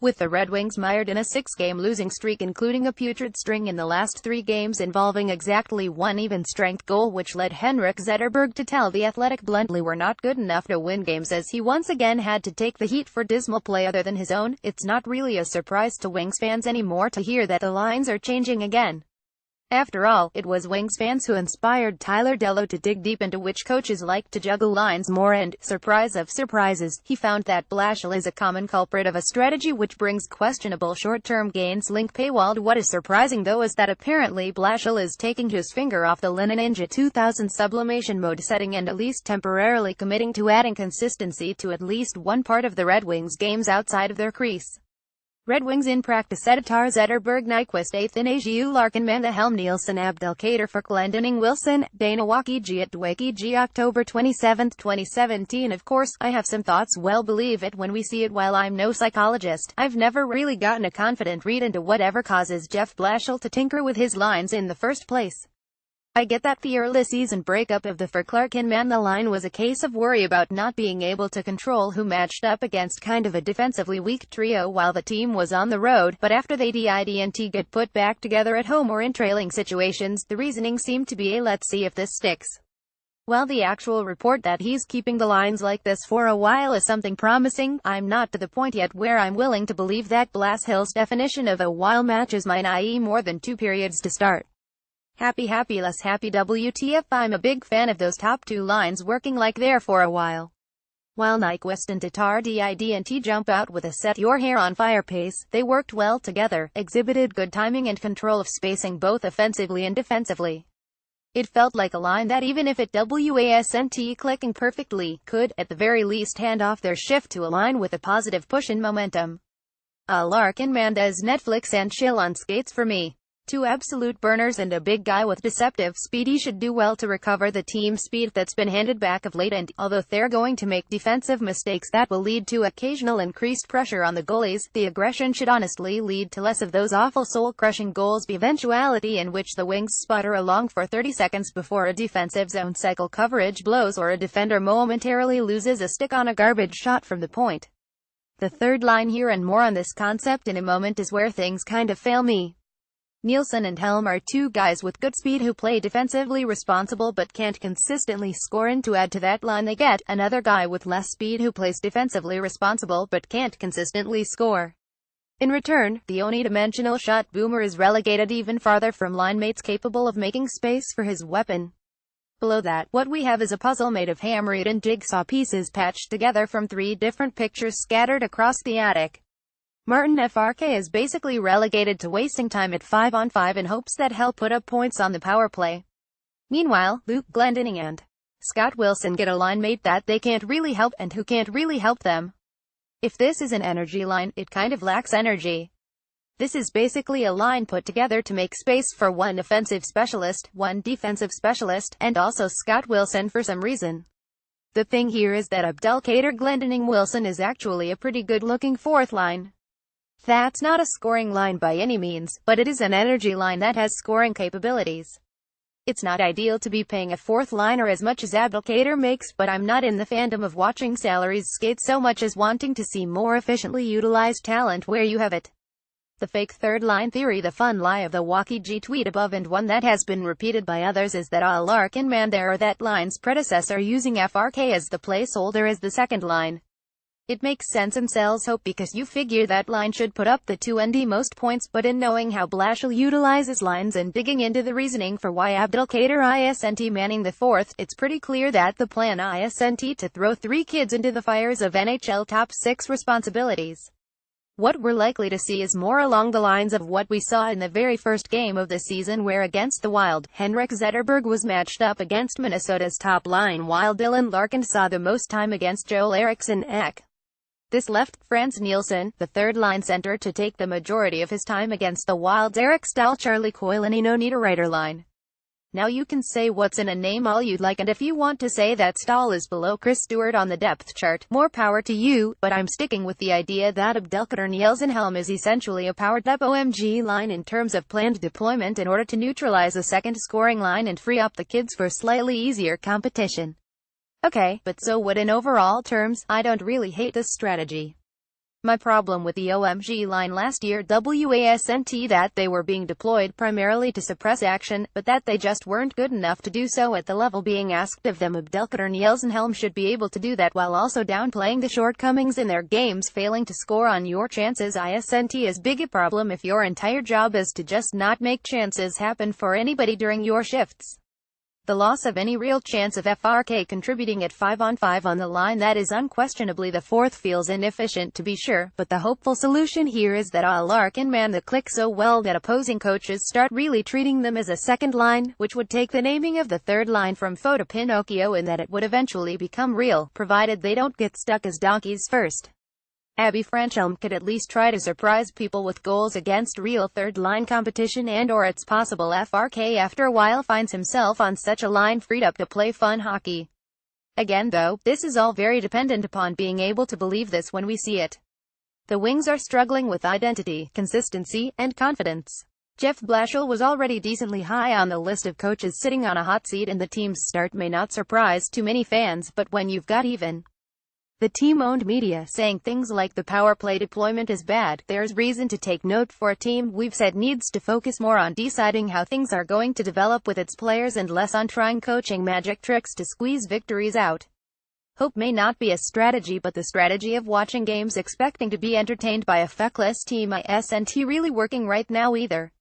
With the Red Wings mired in a six-game losing streak including a putrid string in the last 3 games involving exactly one even-strength goal which led Henrik Zetterberg to tell The Athletic bluntly we're not good enough to win games as he once again had to take the heat for dismal play other than his own. It's not really a surprise to Wings fans anymore to hear that the lines are changing again. After all, it was Wings fans who inspired Tyler Dellow to dig deep into which coaches like to juggle lines more and, surprise of surprises, he found that blashill is a common culprit of a strategy which brings questionable short-term gains. Link paywalled. What is surprising though is that apparently blashill is taking his finger off the Ninja 2000 sublimation mode setting and at least temporarily committing to adding consistency to at least one part of the Red Wings games outside of their crease. Red Wings in practice editor Zetterberg Nyquist 8th in AGU Larkin Man the Helm Nielsen Abdelkader for Glendening Wilson, Dana Waki G at Dwaki G October 27, 2017. Of course, I have some thoughts, well believe it when we see it. While I'm no psychologist, I've never really gotten a confident read into whatever causes Jeff Blashill to tinker with his lines in the first place. I get that the early season breakup of the for Clarkin man the line was a case of worry about not being able to control who matched up against kind of a defensively weak trio while the team was on the road, but after they didn't get put back together at home or in trailing situations, the reasoning seemed to be a let's see if this sticks. While the actual report that he's keeping the lines like this for a while is something promising, I'm not to the point yet where I'm willing to believe that Blashill's definition of a while matches mine, i.e. more than 2 periods to start. Happy less happy WTF. I'm a big fan of those top 2 lines working like there for a while. While Nyquist and Tatar didn't jump out with a set your hair on fire pace, they worked well together, exhibited good timing and control of spacing both offensively and defensively. It felt like a line that even if it wasn't clicking perfectly, could, at the very least, hand off their shift to a line with a positive push and momentum. Larkin man does Netflix and chill on skates for me. 2 absolute burners and a big guy with deceptive speed. He should do well to recover the team speed that's been handed back of late, and, although they're going to make defensive mistakes that will lead to occasional increased pressure on the goalies, the aggression should honestly lead to less of those awful soul-crushing goals. The eventuality in which the Wings sputter along for 30 seconds before a defensive zone cycle coverage blows or a defender momentarily loses a stick on a garbage shot from the point. The third line here, and more on this concept in a moment, is where things kind of fail me. Nielsen and Helm are 2 guys with good speed who play defensively responsible but can't consistently score, and to add to that line they get another guy with less speed who plays defensively responsible but can't consistently score. In return, the unidimensional shot boomer is relegated even farther from line mates capable of making space for his weapon. Below that, what we have is a puzzle made of hammered and jigsaw pieces patched together from 3 different pictures scattered across the attic. Martin FRK is basically relegated to wasting time at 5-on-5 in hopes that he'll put up points on the power play. Meanwhile, Luke Glendening and Scott Wilson get a line mate that they can't really help and who can't really help them. If this is an energy line, it kind of lacks energy. This is basically a line put together to make space for 1 offensive specialist, 1 defensive specialist, and also Scott Wilson for some reason. The thing here is that Abdelkader Glendening Wilson is actually a pretty good-looking 4th line. That's not a scoring line by any means, but it is an energy line that has scoring capabilities. It's not ideal to be paying a 4th liner as much as Abdelkader makes, but I'm not in the fandom of watching salaries skate so much as wanting to see more efficiently utilized talent where you have it. The fake 3rd line theory, the fun lie of the Waki G tweet above and one that has been repeated by others, is that Larkin man there or that line's predecessor using FRK as the placeholder as the 2nd line. It makes sense and sells hope because you figure that line should put up the 2 and most points, but in knowing how Blashill utilizes lines and digging into the reasoning for why Abdelkader isn't manning the 4th, it's pretty clear that the plan isn't to throw 3 kids into the fires of NHL top 6 responsibilities. What we're likely to see is more along the lines of what we saw in the very first game of the season, where against the Wild, Henrik Zetterberg was matched up against Minnesota's top line while Dylan Larkin saw the most time against Joel Eriksson Ek. This left Frans Nielsen, the 3rd line center, to take the majority of his time against the Wild's Eric Stahl Charlie Coyle and no need a writer line. Now you can say what's in a name all you'd like, and if you want to say that Stahl is below Chris Stewart on the depth chart, more power to you, but I'm sticking with the idea that Abdelkader Nielsen Helm is essentially a powered-up OMG line in terms of planned deployment in order to neutralize a 2nd scoring line and free up the kids for slightly easier competition. Okay, but so what? In overall terms, I don't really hate this strategy. My problem with the OMG line last year wasn't that they were being deployed primarily to suppress action, but that they just weren't good enough to do so at the level being asked of them. Abdelkader Nielsen-Helm should be able to do that while also downplaying the shortcomings in their games, failing to score on your chances isn't as big a problem if your entire job is to just not make chances happen for anybody during your shifts. The loss of any real chance of FRK contributing at 5-on-5 on the line, that is unquestionably the fourth, feels inefficient to be sure, but the hopeful solution here is that Al-Lark can man the click so well that opposing coaches start really treating them as a second line, which would take the naming of the third line from Photo Pinocchio, and that it would eventually become real, provided they don't get stuck as donkeys first. Abby Franchhelm could at least try to surprise people with goals against real third-line competition, and/or it's possible FRK after a while finds himself on such a line freed up to play fun hockey. Again though, this is all very dependent upon being able to believe this when we see it. The Wings are struggling with identity, consistency, and confidence. Jeff Blashill was already decently high on the list of coaches sitting on a hot seat, and the team's start may not surprise too many fans, but when you've got even the team-owned media saying things like the power play deployment is bad, there's reason to take note for a team we've said needs to focus more on deciding how things are going to develop with its players and less on trying coaching magic tricks to squeeze victories out. Hope may not be a strategy, but the strategy of watching games expecting to be entertained by a feckless team isn't really working right now either.